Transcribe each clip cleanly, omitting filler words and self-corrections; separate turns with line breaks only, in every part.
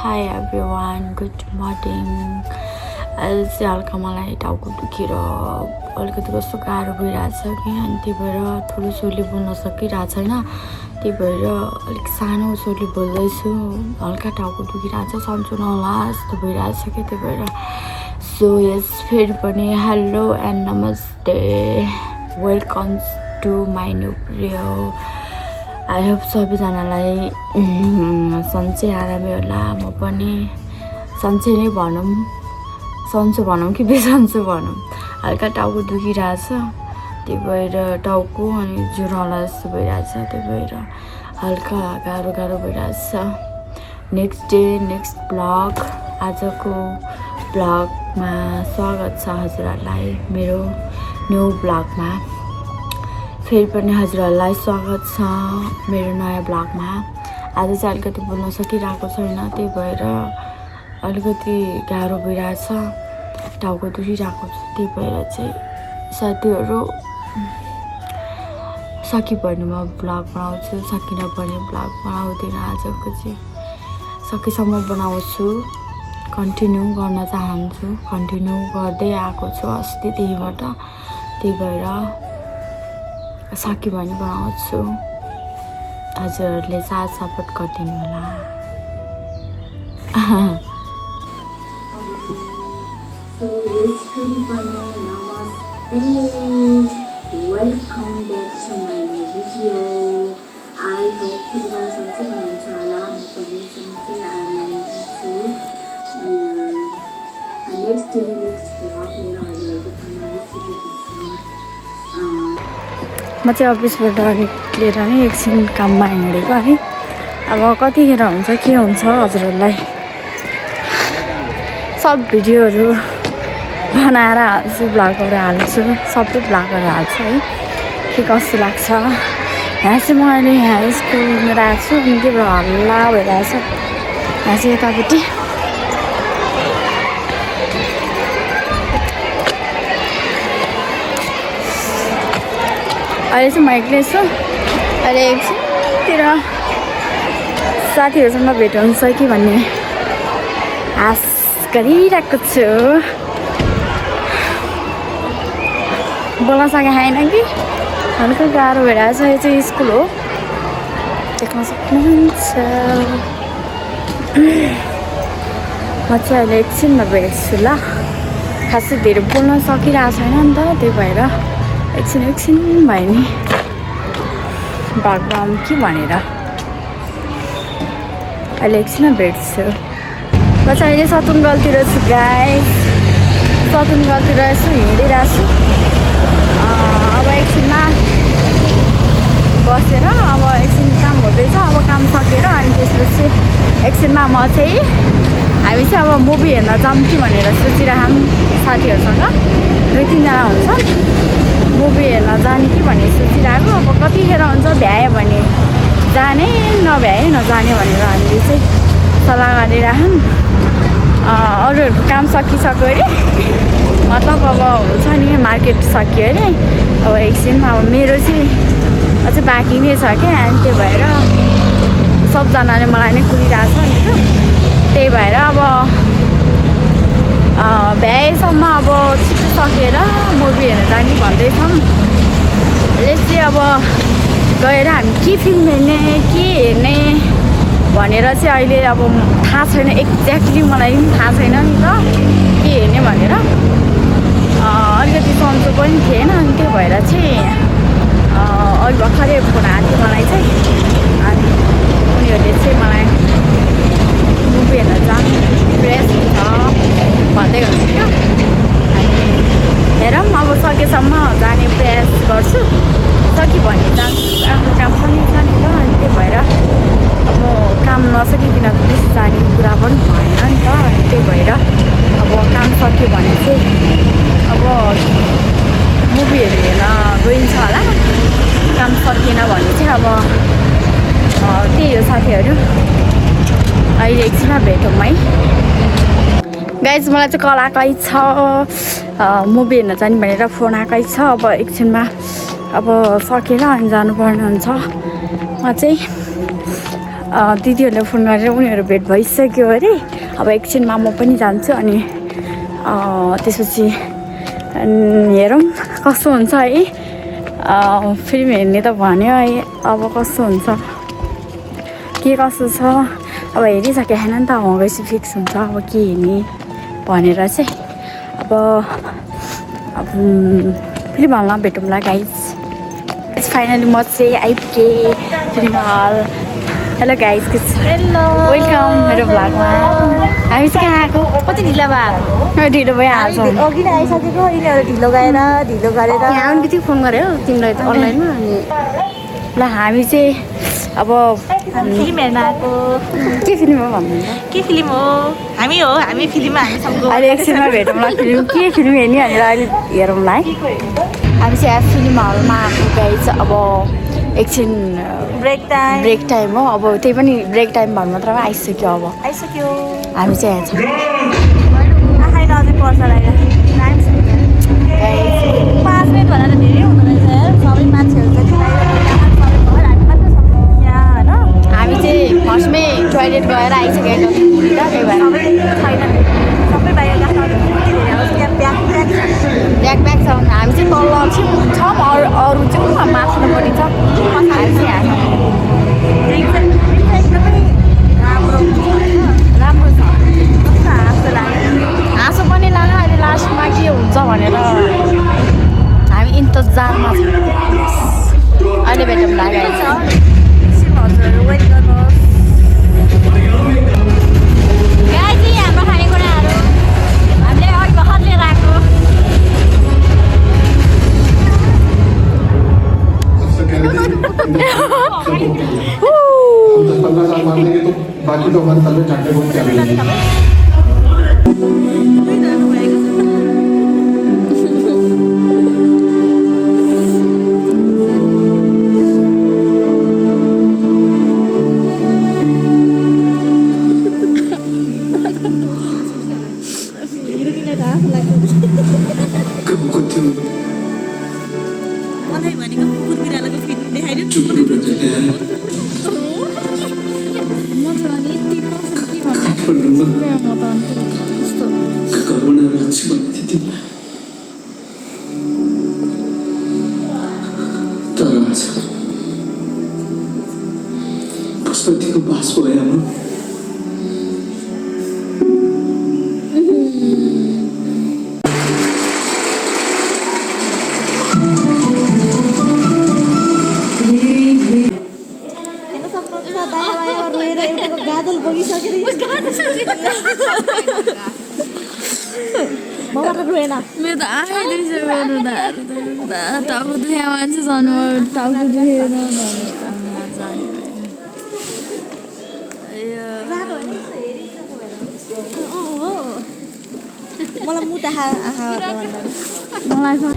Hi everyone, good morning. अहिले चाहिँ हल्का मलाई टाउको दुखेर अलिकति कस्तो गाह्रो भइरहेछ कि अनि त्यही भएर ठुलो स्वरले बोल्न सकिरहेको छैन। त्यही भएर अलिक सानो स्वरले बोल्दैछु। हल्का टाउको दुखिरहेछ, सन्चो नहोला जस्तो भइरहेछ कि त्यही भएर सो यस फेरि पनि हेलो एन्ड नमस्ते, welcome to my new video. I hope सबैजनालाई सन्चै आरामै होला। म पनि सन्चै नै भनौँ, सन्चो भनौँ कि बेसन्चो भनौँ, हल्का टाउको दुखिरहेछ त्यही भएर टाउको अनि ज्वरो होला जस्तो भइरहेछ। त्यही भएर हल्का गाह्रो भइरहेछ। नेक्स्ट डे नेक्स्ट ब्लग, आजको ब्लगमा स्वागत छ हजुरहरूलाई मेरो न्यू ब्लगमा। फेरि पनि हजुरहरूलाई स्वागत छ मेरो नयाँ ब्लगमा। आज चाहिँ अलिकति बोल्न सकिरहेको छैन, त्यही भएर अलिकति गाह्रो भइरहेछ, टाउको दुखिरहेको छ। त्यही भएर चाहिँ साथीहरू सकि भने म ब्लग बनाउँछु, सकिन भने ब्लग बनाउँदिनँ। आजको चाहिँ सकेसम्म बनाउँछु, कन्टिन्यू गर्न चाहन्छु, कन्टिन्यू गर्दै आएको छु अस्तिदेखिबाट। त्यही भएर सके भने बनाउँछु, हजुरहरूले साथ सपोर्ट गरिदिनु होला।
Welcome back to my new video. I hope तिमीहरू सन्चै हुनुहुन्छ होला। म पनि सन्चै आरामै छु। नेक्स्ट डे नेक्स्ट ब्लग मेरो हजुरहरूको
म चाहिँ अफिसबाट निक्लेर नै एकछिन काममा हिँडेको है। अब कतिखेर हुन्छ के हुन्छ हजुरहरूलाई सब भिडियोहरू बनाएर हाल्छु, ब्लगहरू हाल्छु, सबै ब्लगहरू हाल्छु है। के कस्तो लाग्छ। यहाँ चाहिँ म अहिले यहाँ स्कुलमा आएको छु अनि त्यही भएर हल्ला भइरहेछ। यहाँ चाहिँ यतापट्टि अहिले चाहिँ म एक्लै छु। अहिले एकछिनतिर साथीहरूसँग भेट हुन्छ कि भन्ने आश गरिरहेको छु। बोल्न सके छैन कि हल्का गाह्रो भइरहेछ। यो चाहिँ स्कुल हो, देख्न सक्नुहुन्छ। म चाहिँ अहिले एकछिनमा भेट्छु ल। खासै धेरै बोल्न सकिरहेको छैन नि त, त्यही भएर एकछिन भयो नि बागबाम के भनेर अहिले एकछिनमा भेट्छु। म चाहिँ अहिले सतुङ्गलतिर छु गाइस, सतुङ्गलतिर यसो हिँडिरहेको छु। अब एकछिनमा बसेर अब एकछिन काम हुँदैछ, अब काम सकेर अनि त्यसपछि एकछिनमा हामी चाहिँ अब मुभी हेर्न जाऊँ कि भनेर सोचिरहेको साथीहरूसँग। 2-3जना हुन्छ मुभी हेर्न जाने कि भन्ने सोचिरहेको। अब कतिखेर हुन्छ भ्यायो भने जाने, नभ्याए नजाने भनेर हामीले चाहिँ सल्लाह गरिरहेछौँ। अरूहरूको काम सकिसक्यो अरे, मतलब अब हुन्छ नि मार्केट सकियो अरे। अब एकछिनमा अब मेरो चाहिँ अझै बाँकी नै छ क्या, अनि त्यही भएर सबजनाले मलाई नै कुरिरहेको छ नि त। त्यही भएर अब भ्याएसम्म अब छिटो सकेर मुभी हेर्न जाने भन्दैछौँ। यसले अब गएर हामी के फिल्म हेर्ने के हेर्ने भनेर चाहिँ अहिले अब थाहा छैन, एक्ज्याक्टली मलाई पनि थाहा छैन नि त के हेर्ने भनेर। अलिकति सन्चो पनि थिएन, अनि त्यो भएर चाहिँ अहिले भर्खरै फोन आएको थियो मलाई चाहिँ। अनि उनीहरूले चाहिँ मलाई मुभी हेर्न जानु फ्रेस हुन्छ भन्दै हुनुहुन्थ्यो। अनि हेरौँ अब सकेसम्म जाने प्रयास गर्छु, सकि भने जान्छु। आफ्नो काम पनि छ नि त, अनि त्यही भएर अब काम नसकिकन बेसी जाने कुरा पनि भएन नि त। अनि त्यही भएर अब काम सक्यो भने चाहिँ अब मुभीहरू हेर्न गइन्छ होला। काम सकिएन भने चाहिँ अब त्यही हो साथीहरू। अहिले एकछिनमा भेटौँ है गाइज। मलाई चाहिँ कल आएकै छ, मुभी हेर्न जाने भनेर फोन आएकै छ। अब एकछिनमा अब सकेर अनि जानुपर्ने हुन्छ। म चाहिँ दिदीहरूले फोन गरेर उनीहरू भेट भइसक्यो अरे अब एकछिनमा म पनि जान्छु अनि त्यसपछि हेरौँ कस्तो हुन्छ है फिल्म हेर्ने त भन्यो है अब कस्तो हुन्छ के कसो छ अब हेरिसक्यो होइन नि त गएपछि फिक्स हुन्छ अब के हेर्ने भनेर चाहिँ अब फिल्म हलमा भेटौँला गाइज फाइनली म चाहिँ आइपुगेँ फिल्म हल हेलो गाइज वेलकम मेरो भ्लगमा हामी चाहिँ कहाँ आएको
कति ढिलो भयो
ढिलो भइहाल्छ
अघि नै आइसकेको यिनीहरू ढिलो गरेर
यहाँ आउने बित्तिकै फोन गऱ्यो तिमीलाई त अनलाइनमा अनि ल हामी चाहिँ अब
फिल्म हेर्न आएको
के फिल्म हो भन्नुहुन्छ
के फिल्म हो हामी फिल्ममा हामीसँग
अहिले एकछिनमा भेटौँला फिल्म के फिल्म हेर्ने भनेर अहिले हेरौँला है हामी चाहिँ फिल्म हलमा आएको गाइज अब एकछिन
ब्रेक
टाइम हो अब त्यही पनि ब्रेक टाइम भन्नु मात्रमा आइसक्यो अब
आइसक्यो
हामी चाहिँ यहाँ छौँ
आखाइ अझै पर्छ रहेछ 5 मिनट भनेर धेरै हुँदो रहेछ सबै मान्छेहरू चाहिँ
हामी चाहिँ फर्स्टमै टोइलेट गएर आइसकेको त्यही भएर
सबै बाहिर
ब्याग छ हामी चाहिँ तल छौँ अरू चाहिँ माथिल्लोपट्टि छ हामी चाहिँ यहाँ
एकदमै
राम्रो छ
हाँसो लाग्यो
हाँसो पनि लाग्यो अहिले लास्टमा के हुन्छ भनेर हामी इन्तजारमा छौँ अहिले भेटौँ लागेको छ
हजुर वेट गर्नुहोस्
गाइजी हाम्रो खानेकुराहरू हामीले अघि भर्खर लिएर आएको
हम 10-15 साल मान लेंगे तो बाकी तो हमारे साल में झंडे बहुत क्या मिलेंगे पशुपतिको बास भयो हाम्रो
गादल बगिसकेर रोएन
मेरो त आइदिन्छ टाउको दुखे मान्छे जानु टाउको दुखेर
मलाई मुटा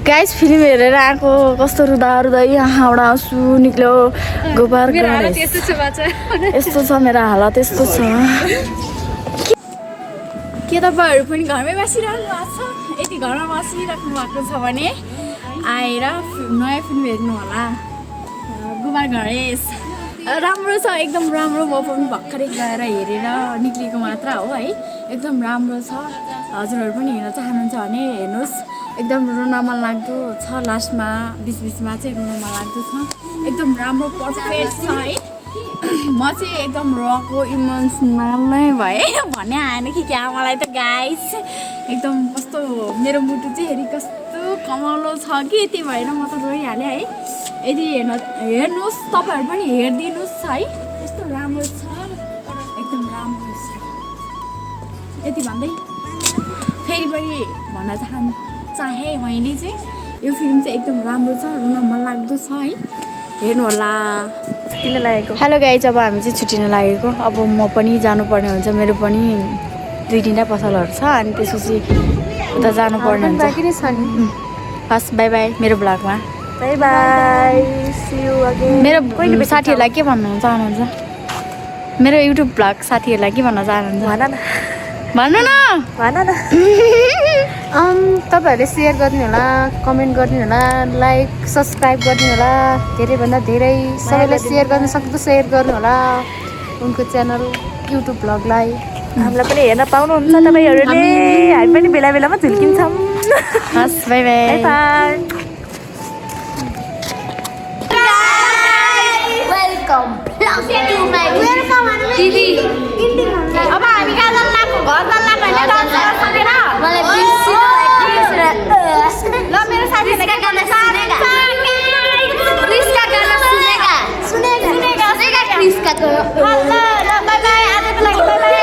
गाइस फिल्म हेरेर आएको कस्तो रुदा रुदै आँखाबाट आँसु निक्ल्यो गोबर यस्तो छ मेरो हालत यस्तो छ के तपाईँहरू पनि घरमै बसिरहनु भएको छ यदि घरमा बसिराख्नु भएको छ भने आएर नयाँ फिल्म हेर्नु होला गोबर घरेस राम्रो छ एकदम राम्रो म पनि भर्खरै गएर हेरेर निक्लेको मात्र हो है एकदम राम्रो छ हजुरहरू पनि हेर्न चाहनुहुन्छ भने हेर्नुहोस् एकदम रुन मनलाग्दो छ लास्टमा बिचमा चाहिँ रुन मनलाग्दो छ एकदम राम्रो पर्फेक्ट छ है म चाहिँ एकदम रको इमोसनल नै भएँ भन्ने आएन कि क्या मलाई त गाइस एकदम कस्तो मेरो मुटु चाहिँ हेरी कस्तो कमालो छ कि त्यही भएर म त रोइहालेँ है यदि हेर्नुहोस् तपाईँहरू पनि हेरिदिनुहोस् है यस्तो राम्रो छ एकदम राम्रो छ यति भन्दै फेरि पनि भन्न चाहे मैले चाहिँ यो फिल्म चाहिँ एकदम राम्रो छ रुन मनलाग्दो छ है हेर्नु होला
छुट्टिन लागेको
हेलो गाइज अब हामी चाहिँ छुट्टिन लागेको अब म पनि जानुपर्ने हुन्छ मेरो पनि 2 दिनका पसलहरू छ अनि त्यसपछि उता जानुपर्ने हुन्छ
बाँकी नै छ नि
हस् बाई बाई मेरो भ्लगमा
bye bye see you again
मेरो साथीहरूलाई के भन्नु चाहनुहुन्छ मेरो युट्युब भ्लग साथीहरूलाई के भन्न चाहनुहुन्छ भन्नु न
तपाईँहरूले सेयर गरिदिनु होला कमेन्ट गरिदिनु होला लाइक सब्सक्राइब गरिदिनु होला धेरैभन्दा धेरै सबैलाई सेयर गर्नु सक्दो सेयर गर्नु होला उनको च्यानल युट्युब भ्लगलाई।
हामीलाई पनि हेर्न पाउनुहुन्छ तपाईँहरूले। हामी पनि बेला बेलामा झुल्किन्छौँ।
हस् बाई बाई।
बाई।
अब हामी कहाँ जान्लाको घर जान्लाको होइन डान्स गर्न सकेन मलाई ल मेरो साथीहरुले गाना क्रिस्का गाना सुनेगा क्रिस्का को ल बाइ बाइ आजको लागि बाइ बाइ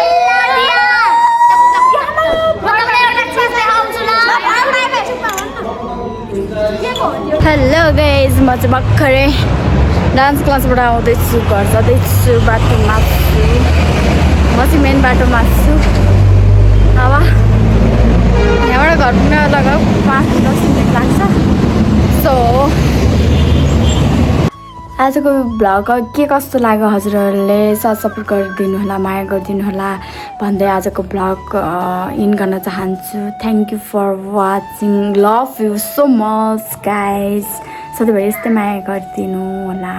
हेलो गाइज म चाहिँ भर्खरै डान्स क्लासबाट आउँदैछु घर जाँदैछु बाटोमा छु म चाहिँ मेन बाटोमा छु अब यहाँबाट घर पुग्न लगभग 5-10 मिनट लाग्छ सो आजको भ्लग के कस्तो लाग्यो हजुरहरूले साथ सपोर्ट गरिदिनु होला माया गरिदिनु होला भन्दै आजको भ्लग इन गर्न चाहन्छु thank you for watching love you so much guys सधैँभरि यस्तै माया गरिदिनु होला